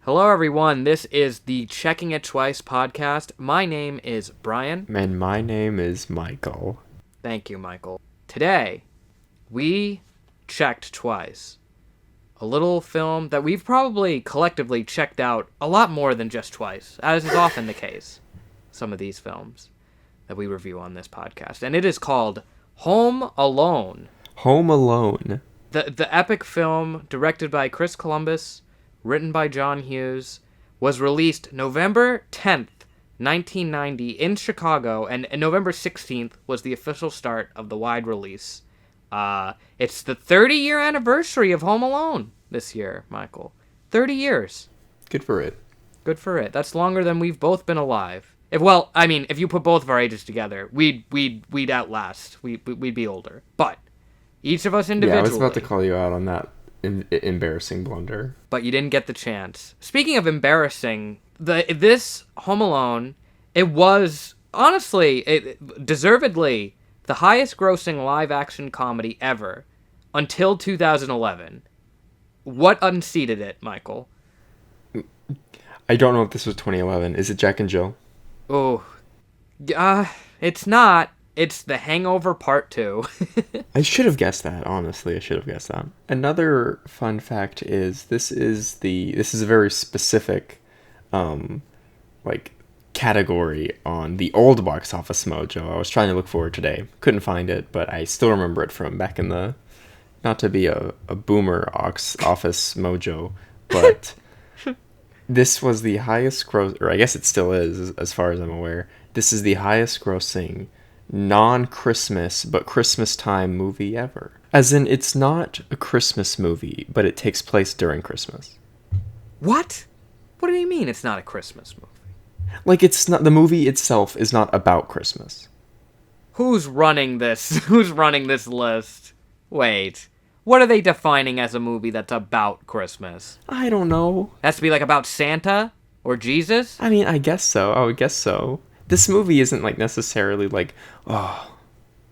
Hello, everyone. This is the Checking It Twice podcast. My name is Brian. And my name is Michael. Thank you, Michael. Today, we checked twice. A little film that we've probably collectively checked out a lot more than just twice, as is often the case. Some of these films that we review on this podcast. And it is called Home Alone. Home Alone. The epic film directed by Chris Columbus, written by John Hughes, was released November 10th, 1990 in Chicago, and November 16th was the official start of the wide release. It's the 30-year anniversary of Home Alone this year, Michael. 30 years. Good for it. Good for it. That's longer than we've both been alive. If you put both of our ages together, we'd outlast. We'd be older. But each of us individually. Yeah, I was about to call you out on that embarrassing blunder. But you didn't get the chance. Speaking of embarrassing, this Home Alone, it was, honestly, deservedly, the highest-grossing live-action comedy ever until 2011. What unseated it, Michael? I don't know if this was 2011. Is it Jack and Jill? Oh, it's not. It's The Hangover Part 2. I should have guessed that, honestly. I should have guessed that. Another fun fact is this is a very specific category on the old Box Office Mojo. I was trying to look for it today. Couldn't find it, but I still remember it from back in the, not to be a boomer Office Mojo, but this was the highest gross, or I guess it still is, as far as I'm aware. This is the highest grossing non-Christmas but Christmas time movie ever. As in, it's not a Christmas movie, but it takes place during Christmas. What? What do you mean it's not a Christmas movie? Like, it's not, the movie itself is not about Christmas. Who's running this? Who's running this list? Wait. What are they defining as a movie that's about Christmas? I don't know. It has to be like about Santa or Jesus? I mean, I guess so. I would guess so. This movie isn't like necessarily like, oh,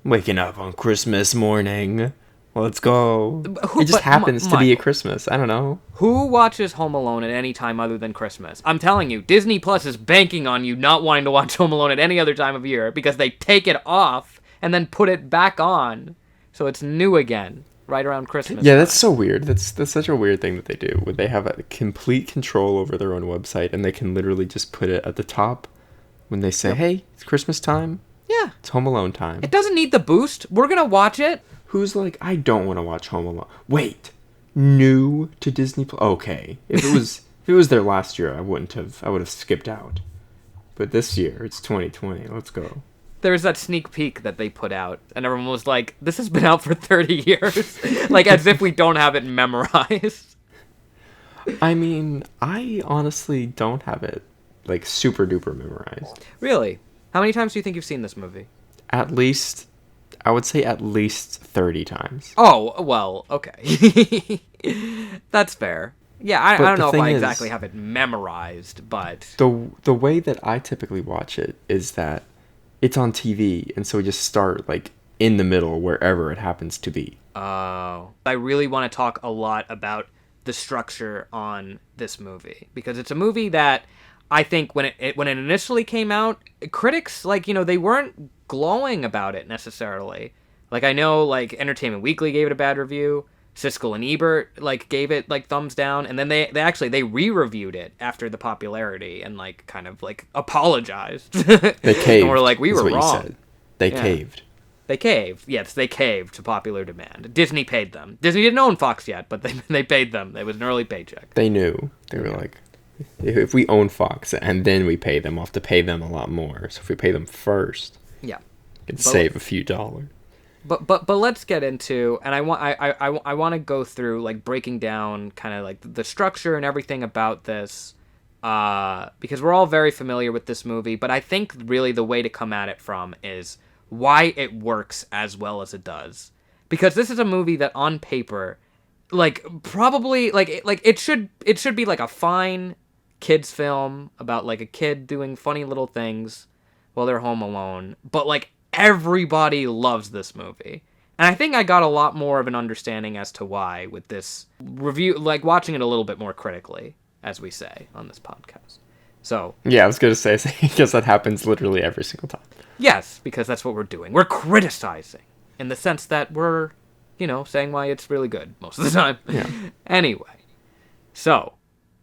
waking up on Christmas morning. Let's go. It just happens to be a Christmas. I don't know. Who watches Home Alone at any time other than Christmas? I'm telling you, Disney Plus is banking on you not wanting to watch Home Alone at any other time of year because they take it off and then put it back on so it's new again right around Christmas. Yeah, that's so weird. That's such a weird thing that they do, where they have a complete control over their own website and they can literally just put it at the top when they say, hey, it's Christmas time. Yeah. It's Home Alone time. It doesn't need the boost. We're going to watch it. Who's like, I don't want to watch Home Alone. Wait, new to Disney Plus? Okay. If it was there last year, I would have skipped out. But this year, it's 2020. Let's go. There's that sneak peek that they put out, and everyone was like, this has been out for 30 years. Like, as if we don't have it memorized. I mean, I honestly don't have it, like, super duper memorized. Really? How many times do you think you've seen this movie? I would say at least 30 times. Oh, well, okay. That's fair. Yeah, I don't know if I exactly have it memorized, but the way that I typically watch it is that it's on TV, and so we just start, like, in the middle, wherever it happens to be. Oh. I really want to talk a lot about the structure on this movie, because it's a movie that I think when it initially came out, critics, they weren't glowing about it necessarily. Like, I know, Entertainment Weekly gave it a bad review. Siskel and Ebert, gave it, thumbs down. And then they re-reviewed it after the popularity and, apologized. They caved. And we're like, we were wrong. You said. They caved. They caved. Yes, they caved to popular demand. Disney paid them. Disney didn't own Fox yet, but they paid them. It was an early paycheck. They knew. They were like, if we own Fox and then we pay them, we'll have to pay them a lot more. So if we pay them first, yeah, we can save a few dollars. But let's get into, and I want to go through breaking down kind of the structure and everything about this, because we're all very familiar with this movie. But I think really the way to come at it from is why it works as well as it does, because this is a movie that on paper, probably it should be a fine kids film about a kid doing funny little things while they're home alone, but everybody loves this movie. And I think I got a lot more of an understanding as to why with this review, watching it a little bit more critically as we say on this podcast. So Yeah, I was going to say, because that happens literally every single time. yes, because that's what we're doing. We're criticizing in the sense that we're, saying why it's really good most of the time. Yeah. Anyway, so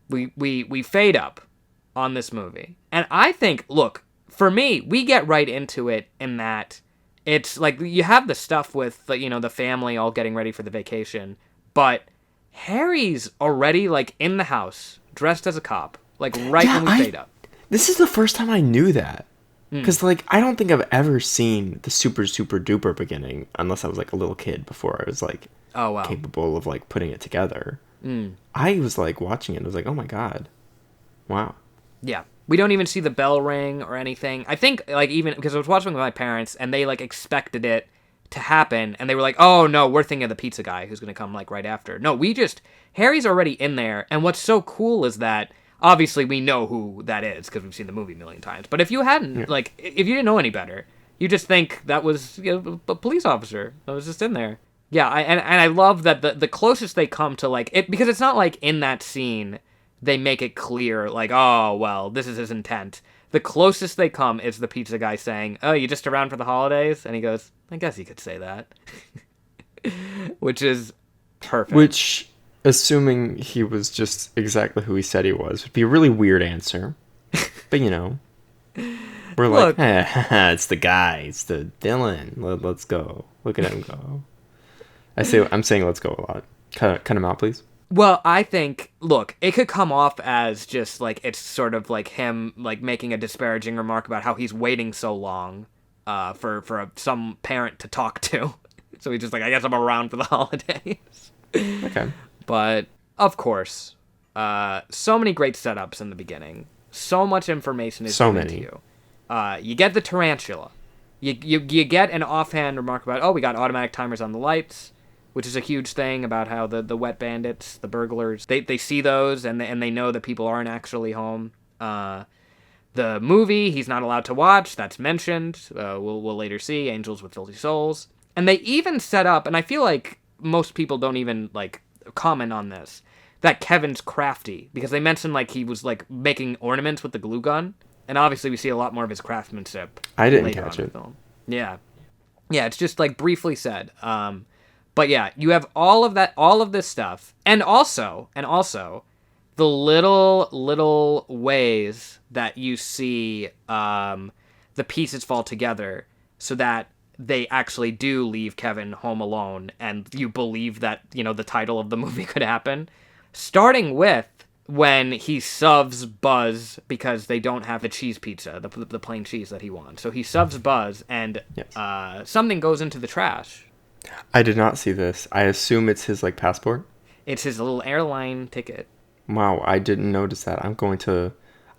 we fade up on this movie. And I think, look, for me, we get right into it in that it's like you have the stuff with the family all getting ready for the vacation, but Harry's already like in the house dressed as a cop, like right when we fade up. This is the first time I knew that. Because, like, I don't think I've ever seen the super, super duper beginning unless I was, like, a little kid before I was, like, oh, wow. capable of, like, putting it together. I was, like, watching it. I was like, oh, my God. Wow. Yeah. We don't even see the bell ring or anything. I think, like, even because I was watching with my parents and they, like, expected it to happen and they were like, oh, no, we're thinking of the pizza guy who's going to come, like, right after. No, Harry's already in there. And what's so cool is that obviously we know who that is because we've seen the movie a million times. But if you hadn't, like, if you didn't know any better, you just think that was a police officer that was just in there. Yeah, and I love that the closest they come to, like, it, because it's not like in that scene they make it clear, like, oh, well, this is his intent. The closest they come is the pizza guy saying, oh, you just around for the holidays? And he goes, I guess you could say that. Which is perfect. Which, assuming he was just exactly who he said he was, would be a really weird answer. But, we're like, it's the guy. It's the villain. Let's go. Look at him go. I'm saying let's go a lot. Cut him out, please. Well, I think, look, it could come off as just, like, it's sort of like him, like, making a disparaging remark about how he's waiting so long for some parent to talk to. So he's just like, I guess I'm around for the holidays. Okay. But, of course, so many great setups in the beginning. So much information is given to you. You get the tarantula. You get an offhand remark about, oh, we got automatic timers on the lights, which is a huge thing about how the wet bandits, the burglars, they see those and they know that people aren't actually home. The movie he's not allowed to watch, that's mentioned. We'll later see Angels with Filthy Souls. And they even set up, and I feel like most people don't even, like, comment on this, that Kevin's crafty, because they mentioned, like, he was, like, making ornaments with the glue gun, and obviously we see a lot more of his craftsmanship. I didn't catch it. Yeah. Yeah, it's just, like, briefly said. But yeah, you have all of this stuff, and also, the little ways that you see the pieces fall together so that they actually do leave Kevin home alone, and you believe that, the title of the movie could happen. Starting with when he subs Buzz because they don't have the cheese pizza, the plain cheese that he wants. So he subs Buzz, and something goes into the trash. I did not see this. I assume it's his, like, passport? It's his little airline ticket. Wow, I didn't notice that.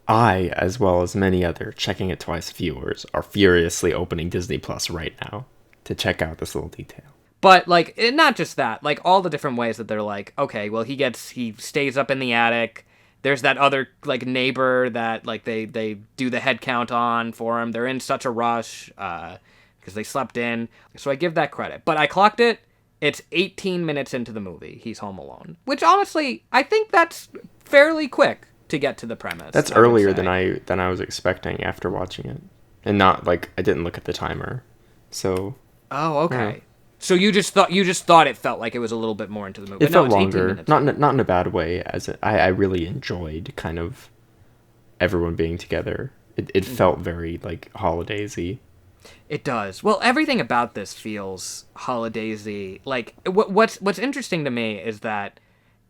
I, as well as many other Checking It Twice viewers, are furiously opening Disney Plus right now to check out this little detail. But, like, not just that. Like, all the different ways that they're like, okay, well, he stays up in the attic. There's that other, like, neighbor that, like, they do the head count on for him. They're in such a rush because they slept in. So I give that credit. But I clocked it. It's 18 minutes into the movie. He's home alone. Which, honestly, I think that's fairly quick to get to the premise. That's earlier than I was expecting after watching it. And not, like, I didn't look at the timer. So... Oh, okay. Yeah. So you just thought it felt like it was a little bit more into the movie. It felt longer, not in a bad way. I really enjoyed kind of everyone being together. It felt very, like, holidaysy. It does. Well, everything about this feels holidaysy. Like, what's interesting to me is that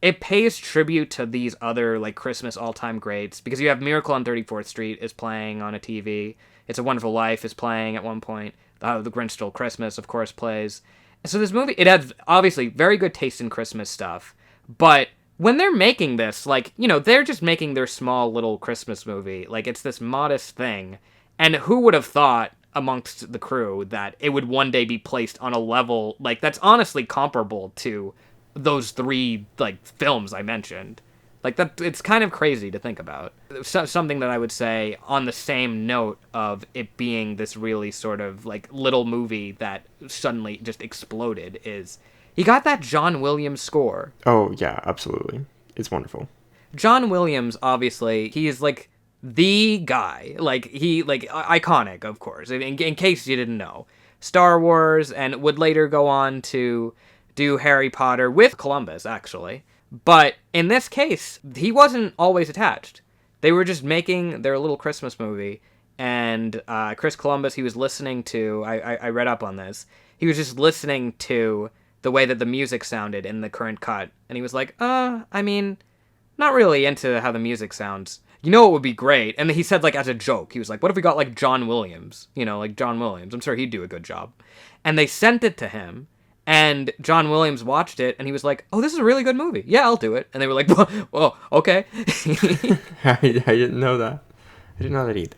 it pays tribute to these other, like, Christmas all-time greats, because you have Miracle on 34th Street is playing on a TV. It's a Wonderful Life is playing at one point. The Grinch Stole Christmas, of course, plays. So this movie, it has obviously very good taste in Christmas stuff, but when they're making this, like, they're just making their small little Christmas movie. Like, it's this modest thing, and who would have thought amongst the crew that it would one day be placed on a level, like, that's honestly comparable to those three, like, films I mentioned. Like, that, it's kind of crazy to think about. Something that I would say on the same note of it being this really sort of, like, little movie that suddenly just exploded is he got that John Williams score. Oh, yeah, absolutely. It's wonderful. John Williams, obviously, he is like the guy. Like, iconic, of course, in case you didn't know. Star Wars, and would later go on to do Harry Potter with Columbus, actually. But in this case, he wasn't always attached. They were just making their little Christmas movie, and Chris Columbus, he was listening to, I read up on this, he was just listening to the way that the music sounded in the current cut, and he was like, I mean, not really into how the music sounds. You know what would be great? And he said, like, as a joke, he was like, what if we got, like, John Williams? You know, like, John Williams. I'm sure he'd do a good job. And they sent it to him, and John Williams watched it, and he was like, oh, this is a really good movie. Yeah, I'll do it. And they were like, well okay. I didn't know that. I didn't know that either.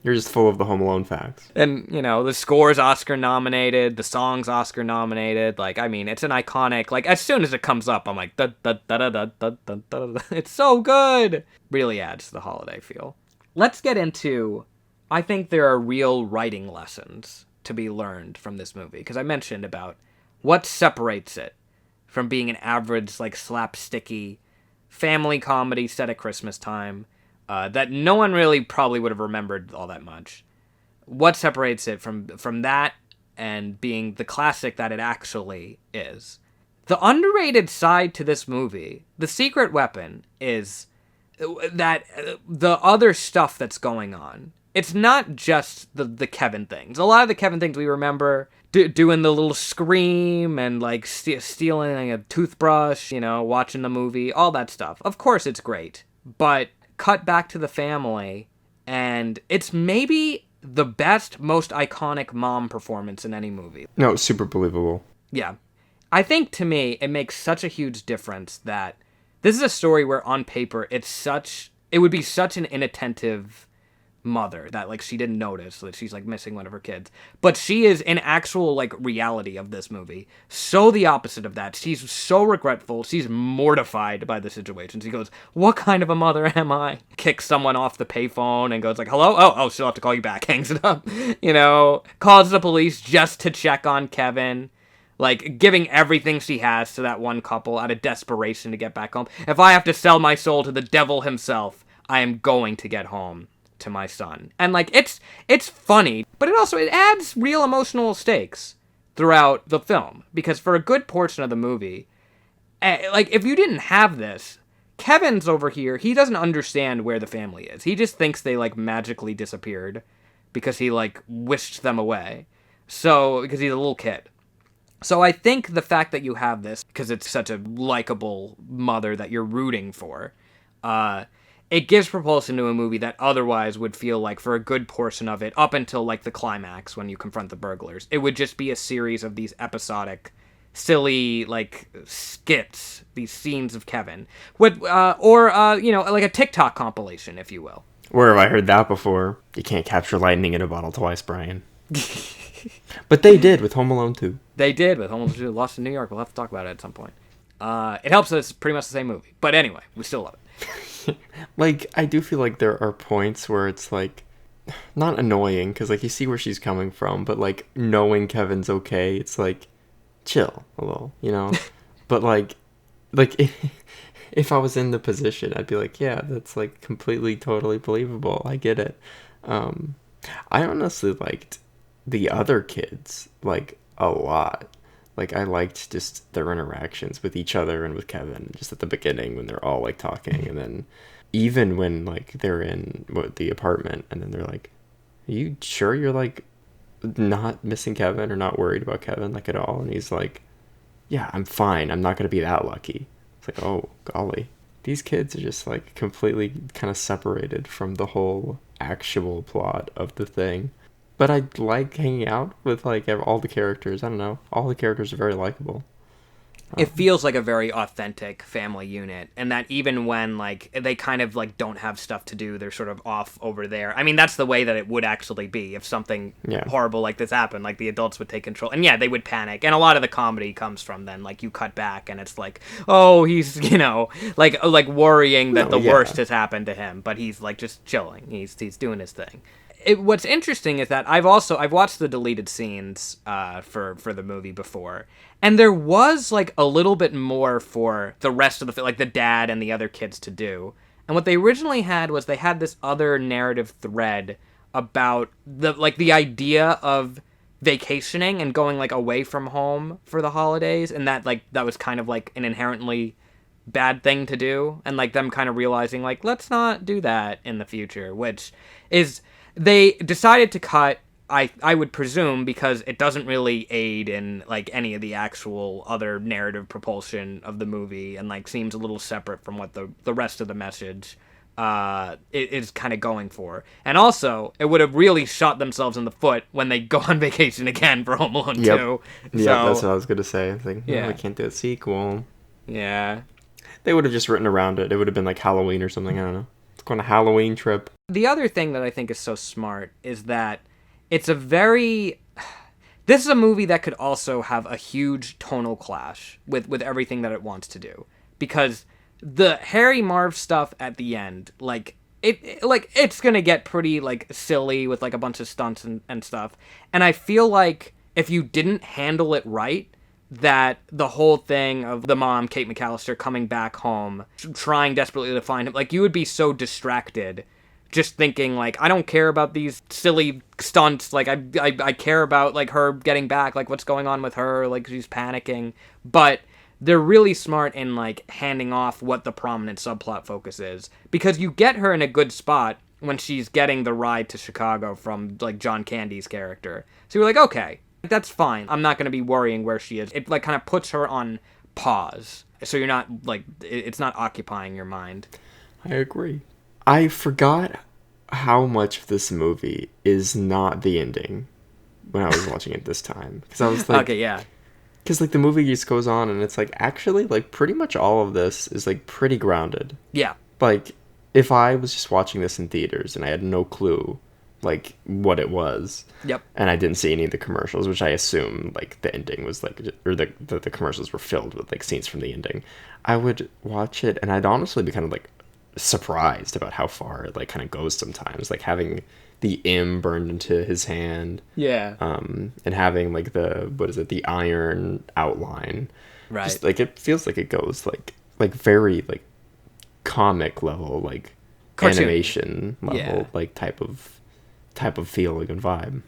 You're just full of the Home Alone facts. And, you know, the score's Oscar nominated, the song's Oscar nominated. Like, I mean, it's an iconic, like, as soon as it comes up, I'm like, da da da da da da da da da. It's so good. Really adds to the holiday feel. Let's get into, I think there are real writing lessons to be learned from this movie. Because I mentioned about what separates it from being an average, like, slapsticky family comedy set at Christmas time. That no one really probably would have remembered all that much. What separates it from that and being the classic that it actually is? The underrated side to this movie, the secret weapon, is that the other stuff that's going on. It's not just the Kevin things. A lot of the Kevin things we remember, doing the little scream and like stealing a toothbrush, you know, watching the movie, all that stuff. Of course it's great, but cut back to the family, and it's maybe the best, most iconic mom performance in any movie. No, it's super believable. Yeah. I think, to me, it makes such a huge difference that this is a story where, on paper, it would be such an inattentive mother that, like, she didn't notice that she's, like, missing one of her kids. But she is, in actual, like, reality of this movie, so the opposite of that. She's so regretful. She's mortified by the situation. She goes, what kind of a mother am I? Kicks someone off the payphone and goes, like, hello? Oh, she'll have to call you back. Hangs it up. You know, calls the police just to check on Kevin. Like, giving everything she has to that one couple out of desperation to get back home. If I have to sell my soul to the devil himself, I am going to get home to my son. And like, it's funny, but it adds real emotional stakes throughout the film, because for a good portion of the movie, like, if you didn't have this, Kevin's over here, he doesn't understand where the family is. He just thinks they like magically disappeared because he like wished them away. So, because he's a little kid. So I think the fact that you have this, because it's such a likable mother that you're rooting for, it gives propulsion to a movie that otherwise would feel like, for a good portion of it, up until like the climax when you confront the burglars, it would just be a series of these episodic, silly like skits, these scenes of Kevin, or you know, like a TikTok compilation, if you will. Where have I heard that before? You can't capture lightning in a bottle twice, Brian. But they did with Home Alone 2. They did with Home Alone 2. Lost in New York. We'll have to talk about it at some point. It helps that it's pretty much the same movie. But anyway, we still love it. Like, I do feel like there are points where it's like, not annoying, because like you see where she's coming from, but like knowing Kevin's okay, it's like, chill a little, you know? But like if I was in the position, I'd be like, yeah, that's like completely, totally believable. I get it. I honestly liked the other kids like a lot. Like, I liked just their interactions with each other and with Kevin, just at the beginning when they're all like talking, and then even when like they're in the apartment, and then they're like, are you sure you're like not missing Kevin or not worried about Kevin like at all? And he's like, yeah, I'm fine, I'm not gonna be that lucky. It's like, oh golly, these kids are just like completely kind of separated from the whole actual plot of the thing. But I like hanging out with like all the characters. I don't know, all the characters are very likable. It feels like a very authentic family unit, and that even when like they kind of like don't have stuff to do, they're sort of off over there. I mean, that's the way that it would actually be if something horrible like this happened. Like, the adults would take control, and yeah, they would panic. And a lot of the comedy comes from then, like, you cut back and it's like, oh, he's, you know, like worrying that the worst has happened to him, but he's like just chilling. He's doing his thing. what's interesting is that I've watched the deleted scenes for the movie before, and there was like a little bit more for the rest of the like the dad and the other kids to do. And what they originally had was they had this other narrative thread about the idea of vacationing and going like away from home for the holidays, and that was kind of like an inherently bad thing to do, and like them kind of realizing like let's not do that in the future, which is they decided to cut. I would presume because it doesn't really aid in like any of the actual other narrative propulsion of the movie, and like seems a little separate from what the rest of the message is kind of going for. And also, it would have really shot themselves in the foot when they go on vacation again for Home Alone 2. Yeah, that's what I was gonna say. I think, yeah, I can't do a sequel. Yeah. They would have just written around it. It would have been like Halloween or something. I don't know. It's going on a Halloween trip. The other thing that I think is so smart is that it's a very... This is a movie that could also have a huge tonal clash with everything that it wants to do. Because the Harry Marv stuff at the end, like it's gonna get pretty like silly with like a bunch of stunts and stuff. And I feel like if you didn't handle it right, that the whole thing of the mom, Kate McAllister, coming back home, trying desperately to find him, like you would be so distracted just thinking like I don't care about these silly stunts, like I care about like her getting back, like what's going on with her, like she's panicking. But they're really smart in like handing off what the prominent subplot focus is, because you get her in a good spot when she's getting the ride to Chicago from like John Candy's character. So you're like, okay, that's fine. I'm not going to be worrying where she is. It like kind of puts her on pause, so you're not like it's not occupying your mind. I agree. I forgot how much of this movie is not the ending when I was watching it this time, because I was like, okay, yeah. Because, like, the movie just goes on, and it's, like, actually, like, pretty much all of this is, like, pretty grounded. Yeah. Like, if I was just watching this in theaters and I had no clue, like, what it was. Yep. And I didn't see any of the commercials, which I assume, like, the ending was, like, or the commercials were filled with, like, scenes from the ending. I would watch it, and I'd honestly be kind of, like, surprised about how far it, like, kind of goes sometimes. Like, having the M burned into his hand. Yeah. And having like the iron outline. Right. Just like it feels like it goes like very like comic level, like cartoon animation level, yeah. like type of feeling and vibe.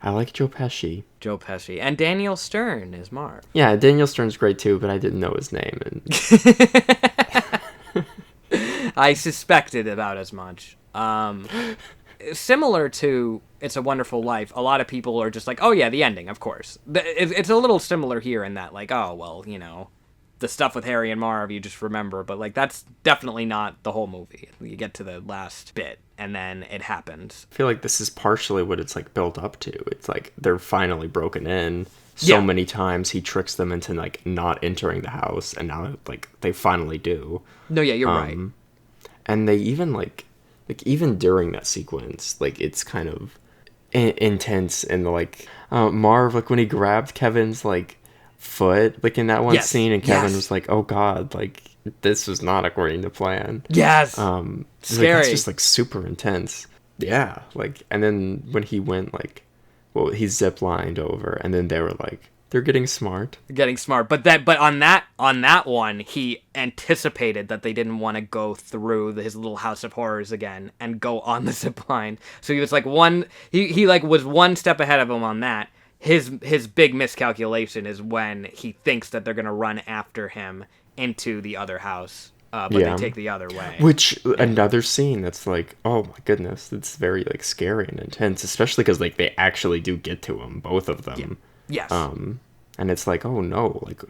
I like Joe Pesci. And Daniel Stern is Marv. Yeah, Daniel Stern's great too, but I didn't know his name. And I suspected about as much. Similar to It's a Wonderful Life, a lot of people are just like, oh yeah, the ending, of course. It's a little similar here in that, like, oh, well, you know, the stuff with Harry and Marv you just remember, but like that's definitely not the whole movie. You get to the last bit, and then it happens. I feel like this is partially what it's like built up to. It's like they're finally broken in. So many times he tricks them into like not entering the house, and now like they finally do. No, yeah, you're right. And they even like even during that sequence, like it's kind of intense, and like Marv, like when he grabbed Kevin's like foot, like in that one scene, and Kevin was like, "Oh God, like this was not according to plan." Yes. Scary. Like, that's just like super intense. Yeah, like, and then when he went like, well, he zip-lined over, and then they were like, they're getting smart. But on that one, he anticipated that they didn't want to go through his little house of horrors again and go on the zip line. So he was like he like was one step ahead of him on that. His big miscalculation is when he thinks that they're gonna run after him into the other house, but they take the other way. Which another scene that's like, oh my goodness, it's very like scary and intense, especially because like they actually do get to him, both of them. Yeah. Yes. And it's like, oh no, like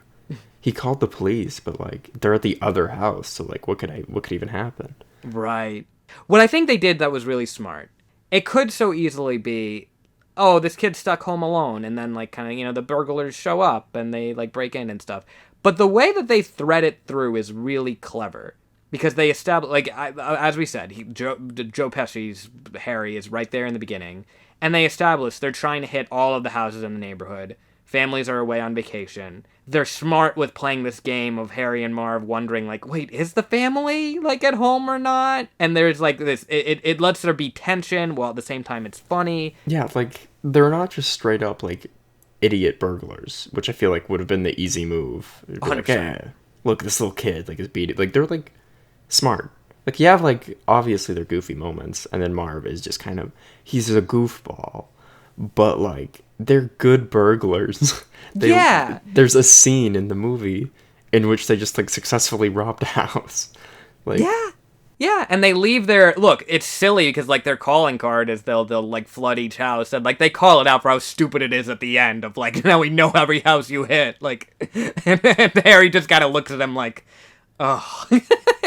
he called the police, but like they're at the other house, so like what could even happen? Right. What I think they did that was really smart. It could so easily be, oh, this kid's stuck home alone, and then like kind of, you know, the burglars show up and they like break in and stuff. But the way that they thread it through is really clever, because they establish, like as we said, Joe Pesci's Harry is right there in the beginning, and they establish they're trying to hit all of the houses in the neighborhood, Families are away on vacation. They're smart with playing this game of Harry and Marv wondering, like, wait, is the family, like, at home or not? And there's, like, this, it lets there be tension, while at the same time it's funny. Yeah, like, they're not just straight up, like, idiot burglars, which I feel like would have been the easy move. It'd be like, 100%. yeah, look, this little kid, like, is beat. Like, they're, like, smart. Like, you have, like, obviously their goofy moments, and then Marv is just kind of, he's a goofball, but, like, they're good burglars. Yeah. There's a scene in the movie in which they just, like, successfully robbed a house. Like, Yeah. Yeah, and they leave their, look, it's silly because, like, their calling card is they'll like, flood each house, and, like, they call it out for how stupid it is at the end of, like, now we know every house you hit, like, and Harry just kind of looks at them like, oh,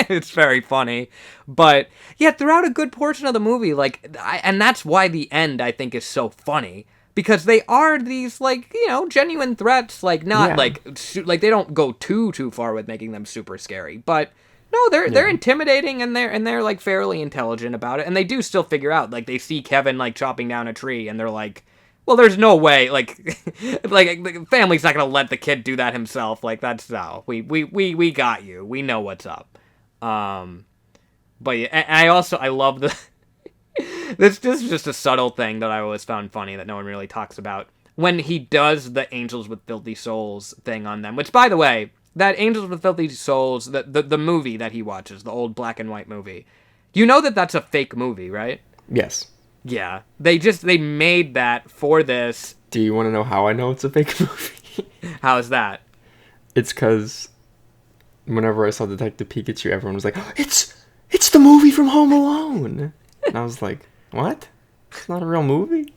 it's very funny. But, yeah, throughout a good portion of the movie, like, and that's why the end, I think, is so funny. Because they are these, like, you know, genuine threats, like, not, Yeah. like, they don't go too far with making them super scary. But, no, they're intimidating, and they're, like, fairly intelligent about it. And they do still figure out, like, they see Kevin, like, chopping down a tree, and they're like, well, there's no way, like, like, the family's not gonna let the kid do that himself. Like, that's, no, we got you. We know what's up. But yeah, and I love the, this is just a subtle thing that I always found funny that no one really talks about. When he does the Angels with Filthy Souls thing on them, which, by the way, that Angels with Filthy Souls, the movie that he watches, the old black and white movie, you know that that's a fake movie, right? yes. Yeah. They made that for this. Do you want to know how I know it's a fake movie? How's that? It's because whenever I saw Detective Pikachu, everyone was like, it's the movie from Home Alone. And I was like, what? It's not a real movie?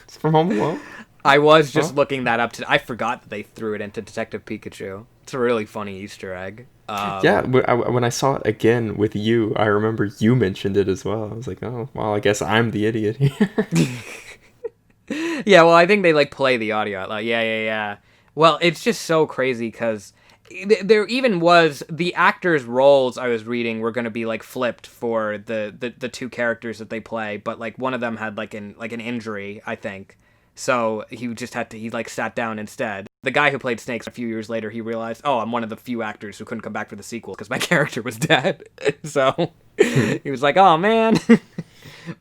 It's from Home Alone? I was just looking that up. I forgot that they threw it into Detective Pikachu. It's a really funny Easter egg. Yeah, when I saw it again with you, I remember you mentioned it as well. I was like, oh, well, I guess I'm the idiot here. Yeah, well, I think they, like, play the audio out loud. Yeah. Well, it's just so crazy because there even was the actors' roles I was reading were going to be, like, flipped for the two characters that they play, but, like, one of them had like an injury, I think. So he just he, like, sat down instead. The guy who played Snake, a few years later, he realized, oh, I'm one of the few actors who couldn't come back for the sequel because my character was dead. So he was like, oh, man.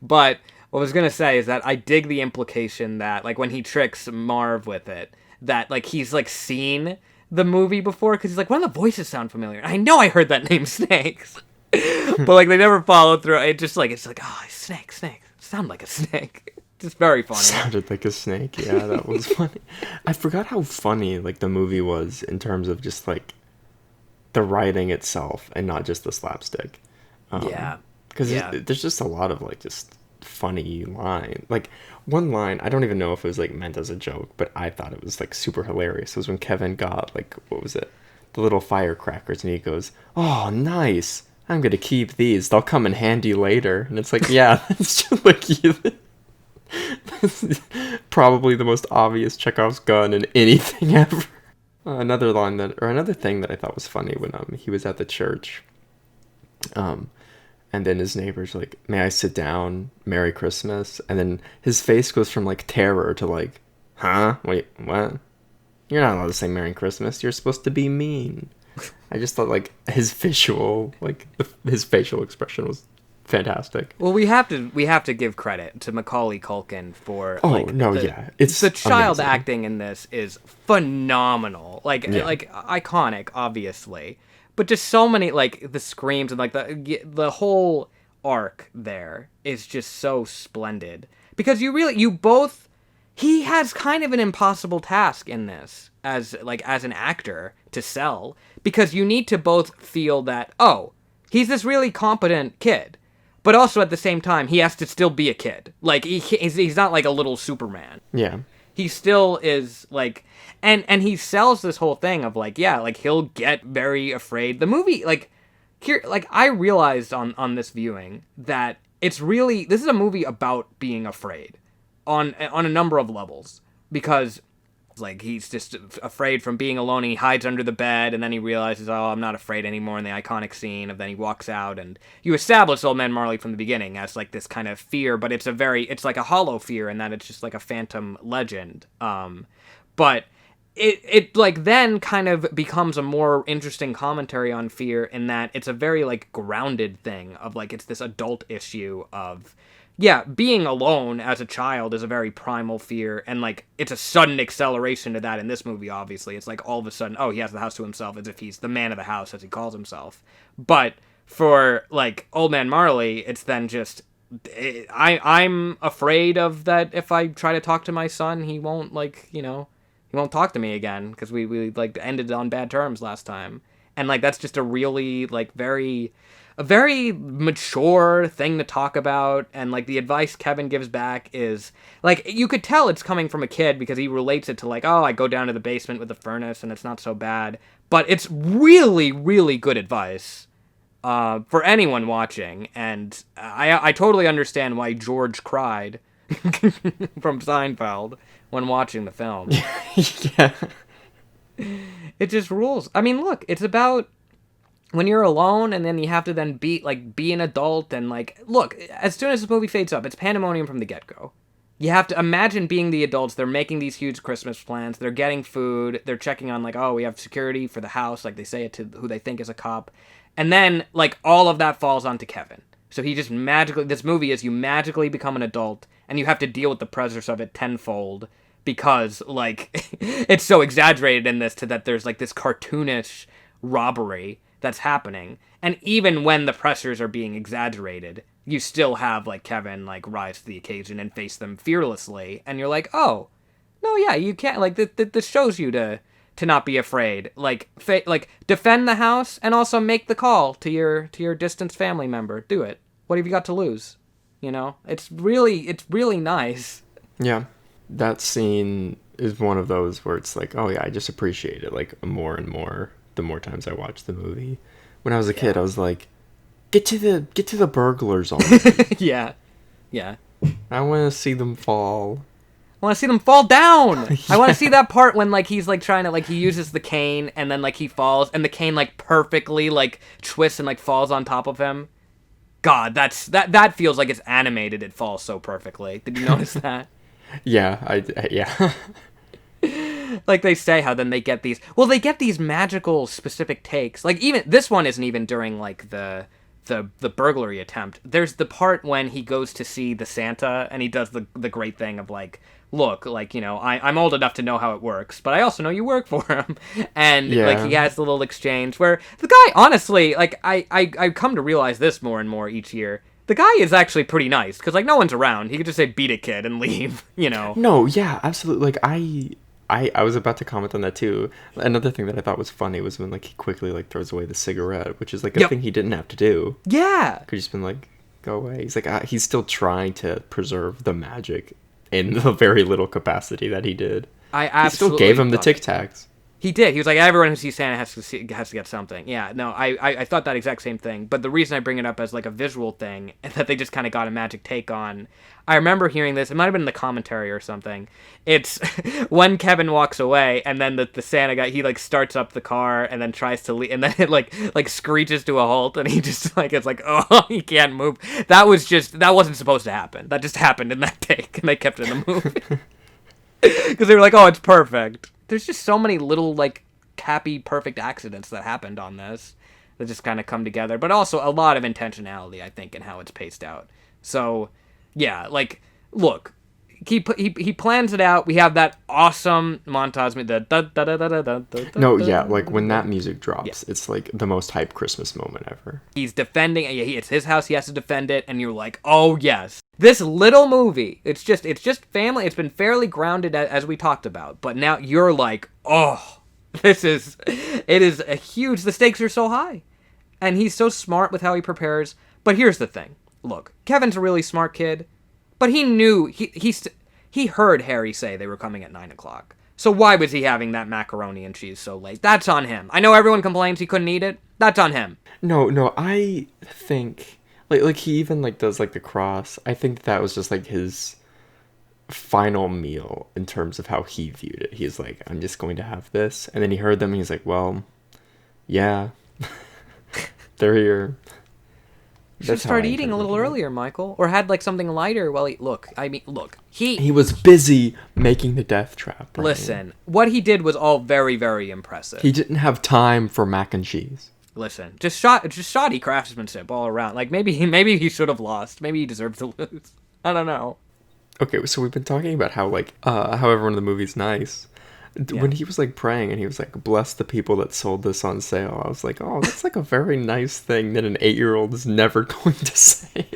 But what I was going to say is that I dig the implication that, like, when he tricks Marv with it, that, like, he's, like, seen the movie before because he's like, one of the voices sound familiar. I know I heard that name, Snakes. But, like, they never followed through. It's like, oh, snake. Sound like a snake. Just very funny. Sounded like a snake. Yeah, that was funny. I forgot how funny, like, the movie was in terms of just, like, the writing itself and not just the slapstick. Yeah. Because Yeah. there's just a lot of, like, just funny line. Like, one line, I don't even know if it was, like, meant as a joke, but I thought it was, like, super hilarious. It was when Kevin got, like, what was it? The little firecrackers, and he goes, oh, nice. I'm going to keep these. They'll come in handy later. And it's like, yeah, it's just like probably the most obvious Chekhov's gun in anything ever. Another thing that I thought was funny when he was at the church, and then his neighbor's like, "May I sit down? Merry Christmas." And then his face goes from, like, terror to, like, "Huh? Wait, what? You're not allowed to say Merry Christmas. You're supposed to be mean." I just thought, like, his facial expression was fantastic. Well, we have to give credit to Macaulay Culkin for, it's the child amazing. acting in this is phenomenal. Like, Yeah. like, iconic, obviously, but just so many, like, the screams and, like, the whole arc there is just so splendid because he has kind of an impossible task in this as an actor to sell, because you need to both feel that, oh, he's this really competent kid, but also at the same time he has to still be a kid. Like, he's not like a little Superman. Yeah. He still is, like, and he sells this whole thing of, like, yeah, like, he'll get very afraid. The movie, like, here, like, I realized on this viewing that this is a movie about being afraid on a number of levels, because, like, he's just afraid from being alone, and he hides under the bed, and then he realizes, oh, I'm not afraid anymore, in the iconic scene of then he walks out, and you establish Old Man Marley from the beginning as, like, this kind of fear, but it's like a hollow fear, in that it's just like a phantom legend. But it like then kind of becomes a more interesting commentary on fear in that it's a very like grounded thing of like it's this adult issue of yeah, being alone as a child is a very primal fear, and like it's a sudden acceleration to that in this movie. Obviously, it's like all of a sudden, oh, he has the house to himself, as if he's the man of the house, as he calls himself. But for like Old Man Marley, it's then just I'm afraid of that. If I try to talk to my son, he won't like he won't talk to me again because we like ended on bad terms last time, and like that's just a really like a very mature thing to talk about. And like the advice Kevin gives back is like you could tell it's coming from a kid because he relates it to like, oh, I go down to the basement with the furnace and it's not so bad. But it's really, really good advice for anyone watching. And I totally understand why George cried from Seinfeld when watching the film. Yeah. It just rules. I mean, look, it's about when you're alone and then you have to then be an adult and like look, as soon as this movie fades up, it's pandemonium from the get-go. You have to imagine being the adults. They're making these huge Christmas plans, they're getting food, they're checking on like, oh, we have security for the house, like they say it to who they think is a cop. And then like all of that falls onto Kevin. So he just magically, this movie is you magically become an adult and you have to deal with the pressures of it tenfold because like it's so exaggerated in this to that there's like this cartoonish robbery that's happening. And even when the pressures are being exaggerated, you still have like Kevin like rise to the occasion and face them fearlessly. And you're like, oh, no, yeah, you can't. Like this shows you to not be afraid. Like like defend the house and also make the call to your distant family member. Do it. What have you got to lose? You know, it's really nice. Yeah. That scene is one of those where it's like, oh yeah, I just appreciate it like more and more the more times I watch the movie. When I was a kid, I was like, get to the burglars already. Yeah. Yeah. I want to see them fall. I want to see them fall down. Yeah. I want to see that part when like he's like trying to like he uses the cane and then like he falls and the cane like perfectly like twists and like falls on top of him. God, that feels like it's animated. It falls so perfectly. Did you notice that? Yeah, yeah. Like they say how then they get these magical specific takes. Like even this one isn't even during like the burglary attempt. There's the part when he goes to see the Santa and he does the great thing of like, look, like, you know, I'm old enough to know how it works, but I also know you work for him. And like he has the little exchange where the guy, honestly, like I come to realize this more and more each year. The guy is actually pretty nice because like no one's around. He could just say beat a kid and leave, you know. No, yeah, absolutely. Like I was about to comment on that too. Another thing that I thought was funny was when like he quickly like throws away the cigarette, which is like a thing he didn't have to do. Yeah, could just been like, go away. He's like he's still trying to preserve the magic in the very little capacity that he did. I absolutely he still gave him the Tic Tacs. He did. He was like, everyone who sees Santa has to get something. Yeah, no, I thought that exact same thing. But the reason I bring it up as like a visual thing that they just kind of got a magic take on. I remember hearing this. It might have been in the commentary or something. It's when Kevin walks away and then the Santa guy, he like starts up the car and then tries to leave. And then it like screeches to a halt and he just like, it's like, oh, he can't move. That wasn't supposed to happen. That just happened in that take and they kept it in the movie. Because they were like, oh, it's perfect. There's just so many little, like, happy, perfect accidents that happened on this that just kind of come together. But also a lot of intentionality, I think, in how it's paced out. So, yeah, like, look, he plans it out. We have that awesome montage. No, yeah, like, when that music drops, it's, like, the most hype Christmas moment ever. He's defending, it's his house, he has to defend it, and you're like, oh, yes. This little movie, it's just family. It's been fairly grounded as we talked about, but now you're like, oh, it is a huge, the stakes are so high. And he's so smart with how he prepares. But here's the thing. Look, Kevin's a really smart kid, but he knew, he heard Harry say they were coming at 9:00. So why was he having that macaroni and cheese so late? That's on him. I know everyone complains he couldn't eat it. That's on him. No, I think... Like he even like does like the cross. I think that was just like his final meal in terms of how he viewed it. He's like, I'm just going to have this, and then he heard them and he's like, well, yeah, they're here. Should That's how I start eating a little interpreted it. earlier, Michael, or had like something lighter. Well, look. He was busy making the death trap. Brian. Listen. What he did was all very, very impressive. He didn't have time for mac and cheese. Listen, just shoddy craftsmanship all around. Like maybe he should have lost. Maybe he deserved to lose. I don't know. Okay, so we've been talking about how how everyone in the movie's nice. Yeah. When he was like praying and he was like, "Bless the people that sold this on sale," I was like, "Oh, that's like a very nice thing that an 8-year-old is never going to say."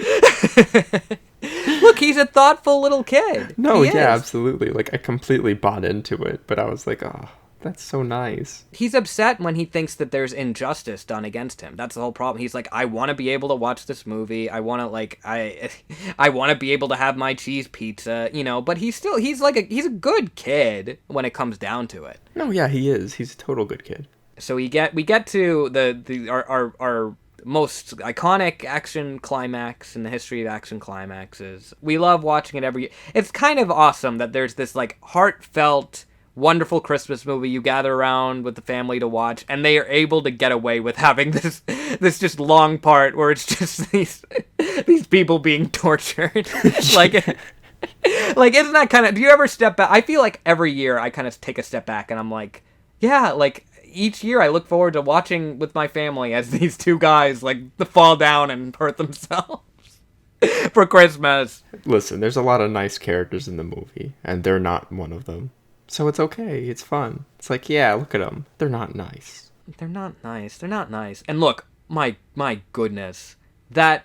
Look, he's a thoughtful little kid. No, He yeah, is. absolutely. Like I completely bought into it, but I was like, "Oh, that's so nice." He's upset when he thinks that there's injustice done against him. That's the whole problem. He's like, I want to be able to watch this movie. I want to I want to be able to have my cheese pizza, but he's a good kid when it comes down to it. No, yeah, he is. He's a total good kid. So we get to our most iconic action climax in the history of action climaxes. We love watching it every year. It's kind of awesome that there's this like heartfelt, wonderful Christmas movie you gather around with the family to watch, and they are able to get away with having this just long part where it's just these people being tortured. like isn't that kind of, do you ever step back? I feel like every year I kind of take a step back and I'm like, yeah, like each year I look forward to watching with my family as these two guys like fall down and hurt themselves for Christmas. Listen, there's a lot of nice characters in the movie, and they're not one of them. So it's okay. It's fun. It's like, yeah, look at them. They're not nice. They're not nice. They're not nice. And look, my goodness, that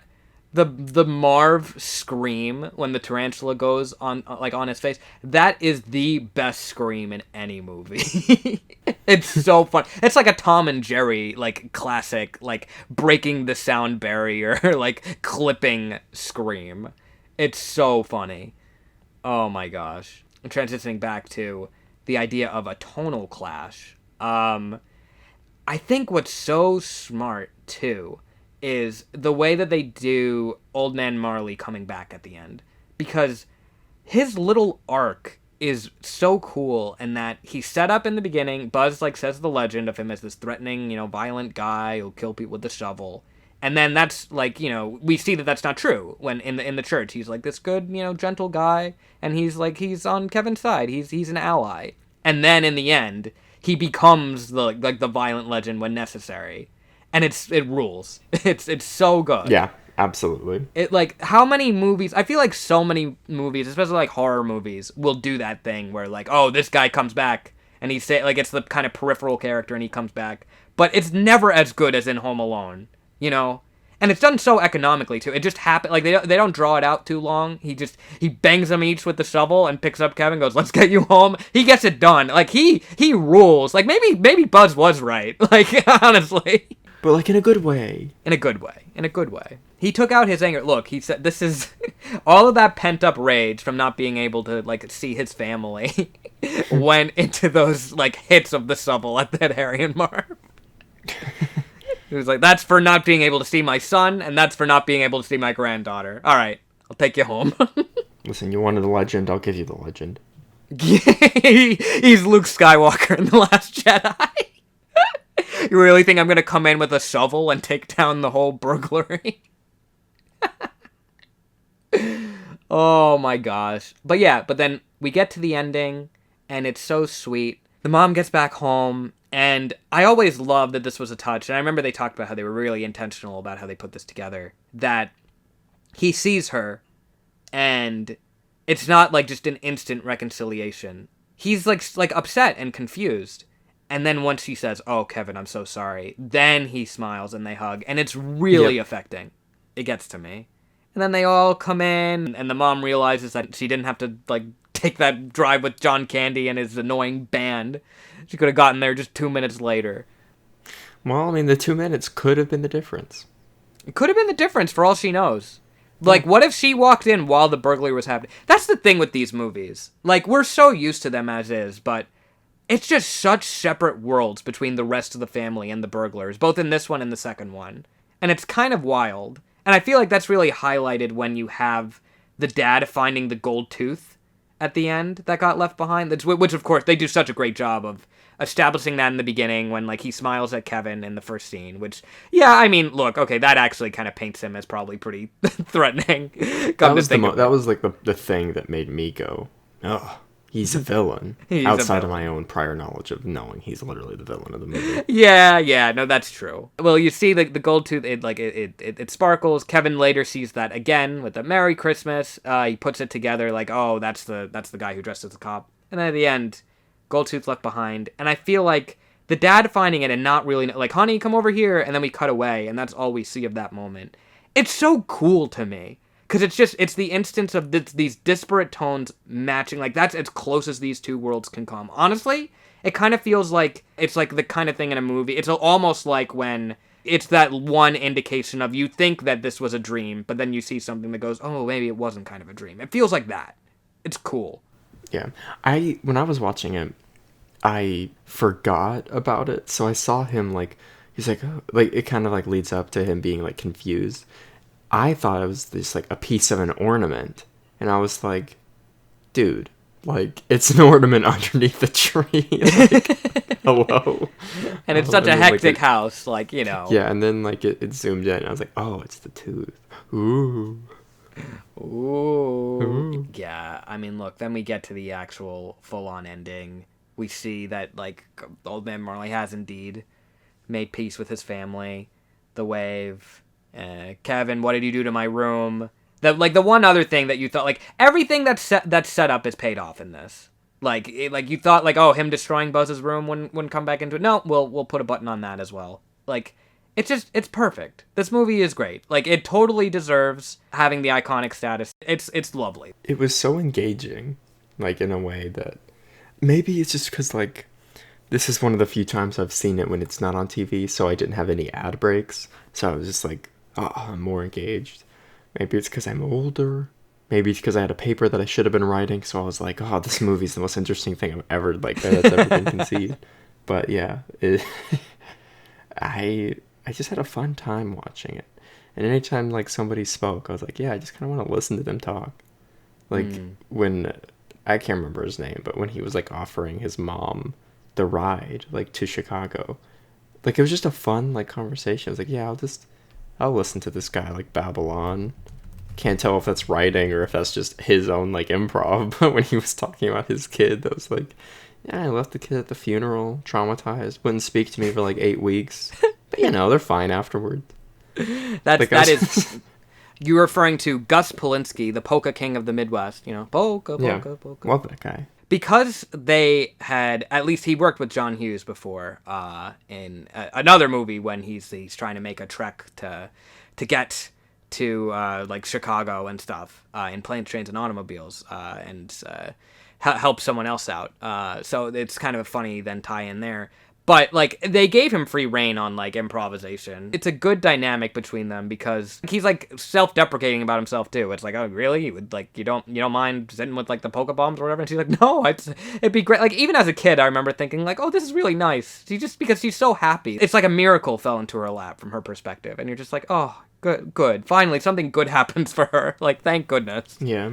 the Marv scream when the tarantula goes on his face, that is the best scream in any movie. It's so fun. It's like a Tom and Jerry like classic like breaking the sound barrier like clipping scream. It's so funny. Oh my gosh. And transitioning back to the idea of a tonal clash. I think what's so smart too is the way that they do Old Man Marley coming back at the end, because his little arc is so cool in that he's set up in the beginning. Buzz like says the legend of him as this threatening, violent guy who'll kill people with a shovel. And then that's like, we see that that's not true when in the church he's like this good, gentle guy, and he's on Kevin's side. He's an ally. And then in the end, he becomes the violent legend when necessary. And it rules. It's so good. Yeah, absolutely. It like how many movies, I feel like so many movies, especially like horror movies, will do that thing where like, oh, this guy comes back and he's like it's the kind of peripheral character and he comes back. But it's never as good as in Home Alone. And it's done so economically too. It just happened, like they don't draw it out too long. He bangs them each with the shovel and picks up Kevin, goes, "Let's get you home." He gets it done. Like he rules. Like maybe Buzz was right. Like honestly, but like in a good way. In a good way. He took out his anger. Look, he said this is all of that pent up rage from not being able to like see his family went into those like hits of the shovel at that Harry and Marv. He was like, that's for not being able to see my son, and that's for not being able to see my granddaughter. All right, I'll take you home. Listen, you wanted the legend, I'll give you the legend. He's Luke Skywalker in The Last Jedi. You really think I'm going to come in with a shovel and take down the whole burglary? Oh my gosh. But then we get to the ending, and it's so sweet. The mom gets back home, and I always loved that this was a touch, and I remember they talked about how they were really intentional about how they put this together, that he sees her, and it's not like just an instant reconciliation. He's like upset and confused, and then once she says, "Oh, Kevin, I'm so sorry," then he smiles and they hug, and it's really affecting. It gets to me. And then they all come in, and the mom realizes that she didn't have to like take that drive with John Candy and his annoying band. She could have gotten there just 2 minutes later. Well, I mean, the 2 minutes could have been the difference. It could have been the difference for all she knows. Like, what if she walked in while the burglary was happening? That's the thing with these movies. Like, we're so used to them as is, but it's just such separate worlds between the rest of the family and the burglars, both in this one and the second one. And it's kind of wild. And I feel like that's really highlighted when you have the dad finding the gold tooth at the end that got left behind, which of course they do such a great job of establishing that in the beginning when like he smiles at Kevin in the first scene, which yeah, I mean, look, okay, that actually kind of paints him as probably pretty threatening. That was that was like the thing that made me go, oh, he's a villain. Outside of my own prior knowledge of knowing he's literally the villain of the movie. Yeah, no, that's true. Well, you see the gold tooth, it sparkles. Kevin later sees that again with the Merry Christmas. He puts it together like, oh, that's the guy who dressed as a cop. And then at the end, gold tooth left behind. And I feel like the dad finding it and not really like, honey, come over here, and then we cut away, and that's all we see of that moment. It's so cool to me. Because it's the instance of these disparate tones matching. Like, that's as close as these two worlds can come. Honestly, it kind of feels like it's like the kind of thing in a movie. It's almost like when it's that one indication of you think that this was a dream, but then you see something that goes, oh, maybe it wasn't kind of a dream. It feels like that. It's cool. Yeah. When I was watching it, I forgot about it. So I saw him, like, he's like, oh, like, it kind of, like, leads up to him being, like, confused. I thought it was just, like, a piece of an ornament. And I was like, dude, like, it's an ornament underneath the tree. Like, hello? And it's such a hectic house, like, you know. Yeah, and then, like, it zoomed in. And I was like, oh, it's the tooth. Ooh. Ooh. Yeah, I mean, look, then we get to the actual full-on ending. We see that, like, old man Marley has indeed made peace with his family. The wave... Kevin, what did you do to my room? The one other thing that you thought, like, everything that's set up is paid off in this. Like, you thought, like, oh, him destroying Buzz's room wouldn't come back into it. No, we'll put a button on that as well. Like, it's perfect. This movie is great. Like, it totally deserves having the iconic status. It's lovely. It was so engaging, like, in a way that maybe it's just because, like, this is one of the few times I've seen it when it's not on TV, so I didn't have any ad breaks. So I was just like, oh, I'm more engaged. Maybe it's because I'm older. Maybe it's because I had a paper that I should have been writing, so I was like, oh, this movie's the most interesting thing I've ever, like, that's ever been conceived. But yeah, I just had a fun time watching it. And anytime, like, somebody spoke, I was like, yeah, I just kind of want to listen to them talk. Like, when, I can't remember his name, but when he was, like, offering his mom the ride, like, to Chicago, like, it was just a fun, like, conversation. I was like, yeah, I'll listen to this guy, like, Babylon. Can't tell if that's writing or if that's just his own, like, improv. But when he was talking about his kid, that was like, yeah, I left the kid at the funeral, traumatized, wouldn't speak to me for, like, 8 weeks. But, you know, they're fine afterwards. That is... You're referring to Gus Polinski, the polka king of the Midwest. You know, polka. Love that guy. Because they had, at least he worked with John Hughes before in another movie when he's trying to make a trek to get to like Chicago and stuff in planes, trains, and automobiles and help someone else out. So it's kind of a funny then tie in there. But, like, they gave him free reign on, like, improvisation. It's a good dynamic between them because he's, like, self-deprecating about himself, too. It's like, oh, really? You would, like, you don't mind sitting with, like, the polka bombs or whatever? And she's like, no, it'd be great. Like, even as a kid, I remember thinking, like, oh, this is really nice. Because she's so happy. It's like a miracle fell into her lap from her perspective. And you're just like, oh, good. Finally, something good happens for her. Like, thank goodness. Yeah.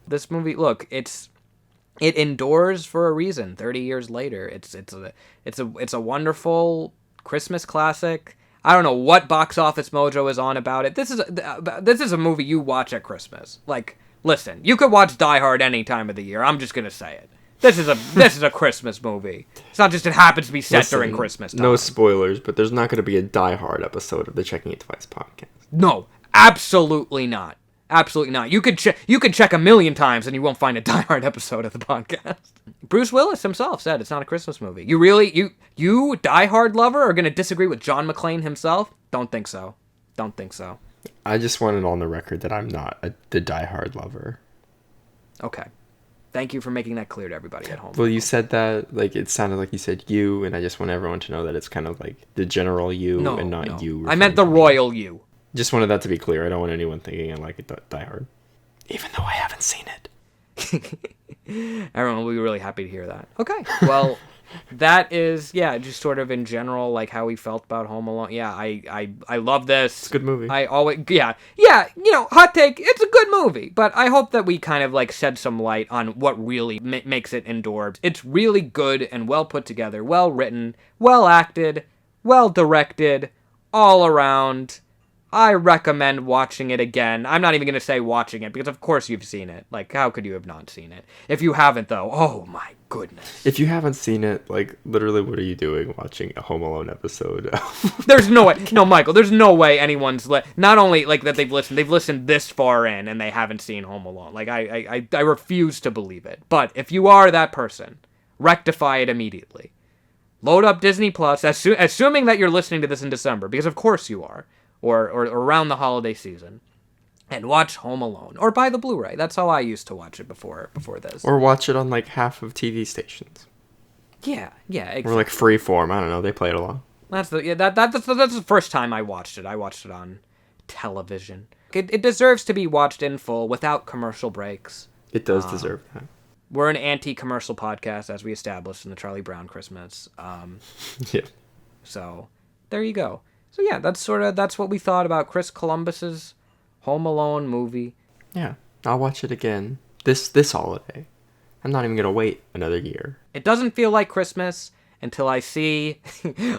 This movie, look, it endures for a reason. 30 years later, it's a wonderful Christmas classic. I don't know what Box Office Mojo is on about it. This is a movie you watch at Christmas. Like, listen, you could watch Die Hard any time of the year. I'm just gonna say it. This is a Christmas movie. It's not just it happens to be set during Christmas time. No spoilers, but there's not going to be a Die Hard episode of the Checking It Twice podcast. No, absolutely not. Absolutely not. You could check a million times and you won't find a Die Hard episode of the podcast. Bruce Willis himself said it's not a Christmas movie. You Die Hard lover are going to disagree with John McClane himself? Don't think so. I just want it on the record that I'm not the Die Hard lover. Okay. Thank you for making that clear to everybody at home. Well, you said that, like, it sounded like you said you, and I just want everyone to know that it's kind of like the general you and not you. I meant the royal you. Just wanted that to be clear. I don't want anyone thinking I like it Die Hard. Even though I haven't seen it. Everyone will be really happy to hear that. Okay, well, that is, yeah, just sort of in general, like how we felt about Home Alone. Yeah, I love this. It's a good movie. I always, yeah, hot take, it's a good movie, but I hope that we kind of like shed some light on what really makes it endure. It's really good and well put together, well written, well acted, well directed, all around. I recommend watching it again. I'm not even going to say watching it, because of course you've seen it. Like, how could you have not seen it? If you haven't, though, oh my goodness. If you haven't seen it, like, literally, what are you doing watching a Home Alone episode? There's no way. No, Michael, there's no way anyone's... not only, like, that they've listened this far in, and they haven't seen Home Alone. Like, I refuse to believe it. But if you are that person, rectify it immediately. Load up Disney Plus, assuming that you're listening to this in December, because of course you are. Or around the holiday season, and watch Home Alone, or buy the Blu-ray. That's how I used to watch it before this. Or watch it on like half of TV stations. Yeah, exactly. Or like Freeform. I don't know. They play it a lot. That's the first time I watched it. I watched it on television. It deserves to be watched in full without commercial breaks. It does deserve that. We're an anti-commercial podcast, as we established in the Charlie Brown Christmas. Yeah. So there you go. So yeah, that's what we thought about Chris Columbus's Home Alone movie. Yeah, I'll watch it again this holiday. I'm not even gonna wait another year. It doesn't feel like Christmas until I see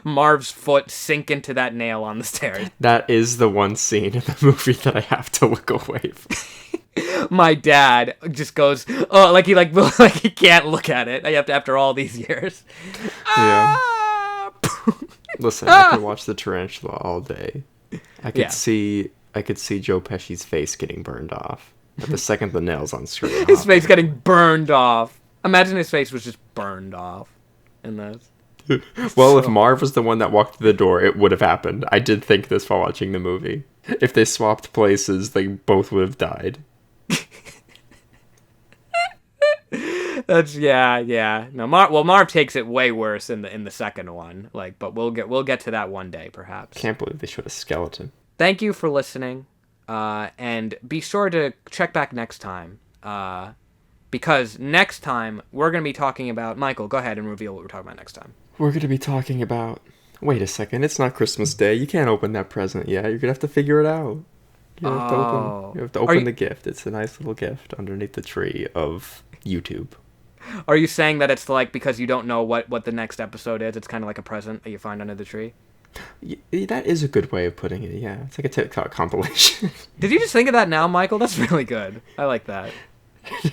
Marv's foot sink into that nail on the stairs. That is the one scene in the movie that I have to look away from. My dad just goes, oh, like he can't look at it. I have to, after all these years. Yeah. Listen, I could watch the tarantula all day. I could see Joe Pesci's face getting burned off. But the second the nail's on screen, his face getting burned off. Imagine his face was just burned off in this. Well, if Marv was the one that walked through the door, it would have happened. I did think this while watching the movie. If they swapped places, they both would have died. That's yeah. No, Marv takes it way worse in the second one. Like, but we'll get to that one day, perhaps. Can't believe they showed a skeleton. Thank you for listening, and be sure to check back next time, because next time we're gonna be talking about... Michael, go ahead and reveal what we're talking about next time. We're gonna be talking about... Wait a second, it's not Christmas Day. You can't open that present yet. You're gonna have to figure it out. You have to open the gift. It's a nice little gift underneath the tree of YouTube. Are you saying that it's like, because you don't know what the next episode is, it's kind of like a present that you find under the tree? Yeah, that is a good way of putting it, yeah. It's like a TikTok compilation. Did you just think of that now, Michael? That's really good. I like that.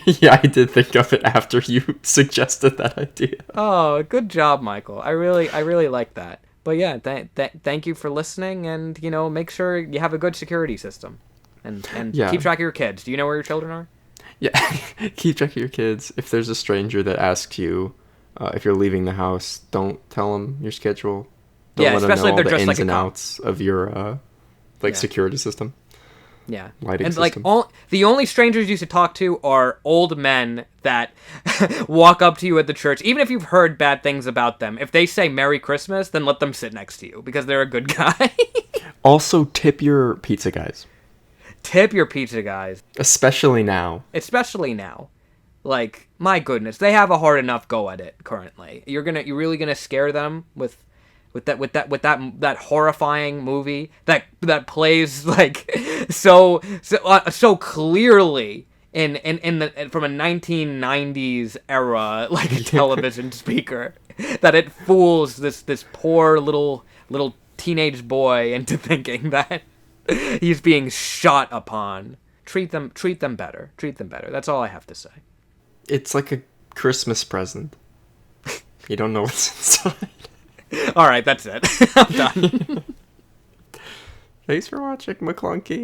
Yeah, I did think of it after you suggested that idea. Oh, good job, Michael. I really like that. But yeah, thank you for listening, and, make sure you have a good security system. And keep track of your kids. Do you know where your children are? Yeah, keep track of your kids. If there's a stranger that asks you if you're leaving the house, don't tell them your schedule. Don't let especially them know if they're all the just ins like and outs of your security system. Yeah. Lighting and system. the only strangers you should talk to are old men that walk up to you at the church. Even if you've heard bad things about them, if they say Merry Christmas, then let them sit next to you, because they're a good guy. Also, tip your pizza guys. Tip your pizza guys. Especially now. Like, my goodness, they have a hard enough go at it currently. You're really gonna scare them with that horrifying movie that plays like so clearly in from a 1990s era, like a television speaker, that it fools this poor little teenage boy into thinking that he's being shot upon. Treat them better. That's all I have to say. It's like a Christmas present. You don't know what's inside. All right, that's it. I'm done. Thanks for watching, McClunky.